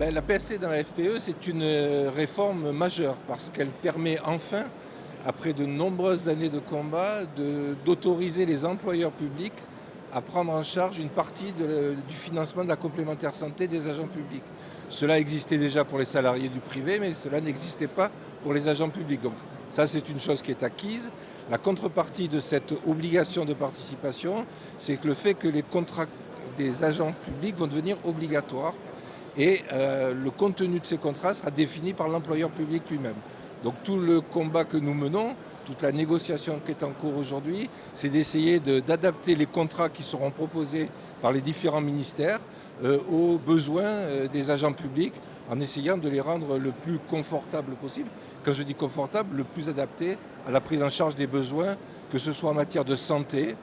La PSC dans la FPE, c'est une réforme majeure parce qu'elle permet enfin, après de nombreuses années de combat, d'autoriser les employeurs publics à prendre en charge une partie du financement de la complémentaire santé des agents publics. Cela existait déjà pour les salariés du privé, mais cela n'existait pas pour les agents publics. Donc ça, c'est une chose qui est acquise. La contrepartie de cette obligation de participation, c'est que le fait que les contrats des agents publics vont devenir obligatoires et le contenu de ces contrats sera défini par l'employeur public lui-même. Donc tout le combat que nous menons, toute la négociation qui est en cours aujourd'hui, c'est d'essayer d'adapter les contrats qui seront proposés par les différents ministères aux besoins des agents publics en essayant de les rendre le plus confortable possible. Quand je dis confortable, le plus adapté à la prise en charge des besoins, que ce soit en matière de santé,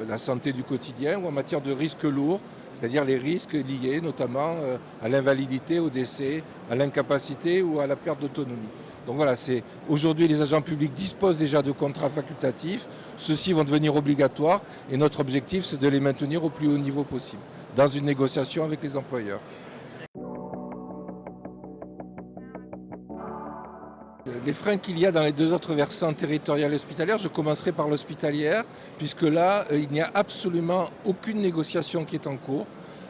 la santé du quotidien, ou en matière de risques lourds, c'est-à-dire les risques liés notamment à l'invalidité, au décès, à l'incapacité ou à la perte d'autonomie. Donc voilà, aujourd'hui les agents publics disposent déjà de contrats facultatifs, ceux-ci vont devenir obligatoires et notre objectif c'est de les maintenir au plus haut niveau possible, dans une négociation avec les employeurs. Les freins qu'il y a dans les deux autres versants territorial et hospitalière, je commencerai par l'hospitalière, puisque là, il n'y a absolument aucune négociation qui est en cours,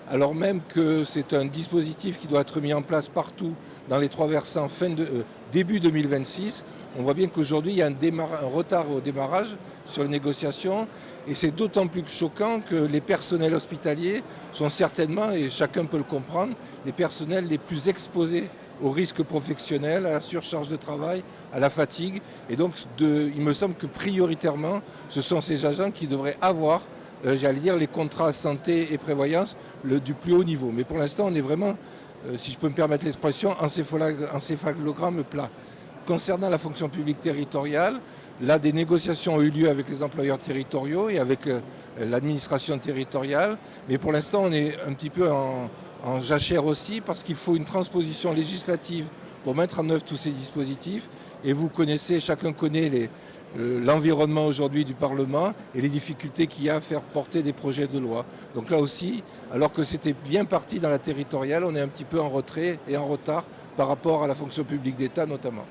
alors même que c'est un dispositif qui doit être mis en place partout dans les trois versants début 2026. On voit bien qu'aujourd'hui, il y a un retard au démarrage sur les négociations, et c'est d'autant plus choquant que les personnels hospitaliers sont certainement, et chacun peut le comprendre, les personnels les plus exposés aux risques professionnels, à la surcharge de travail, à la fatigue. Et donc, il me semble que prioritairement, ce sont ces agents qui devraient avoir, les contrats santé et prévoyance du plus haut niveau. Mais pour l'instant, on est vraiment, si je peux me permettre l'expression, encéphalogramme plat. Concernant la fonction publique territoriale, là, des négociations ont eu lieu avec les employeurs territoriaux et avec l'administration territoriale. Mais pour l'instant, on est un petit peu en jachère aussi, parce qu'il faut une transposition législative pour mettre en œuvre tous ces dispositifs. Et chacun connaît l'environnement aujourd'hui du Parlement et les difficultés qu'il y a à faire porter des projets de loi. Donc là aussi, alors que c'était bien parti dans la territoriale, on est un petit peu en retrait et en retard par rapport à la fonction publique d'État notamment.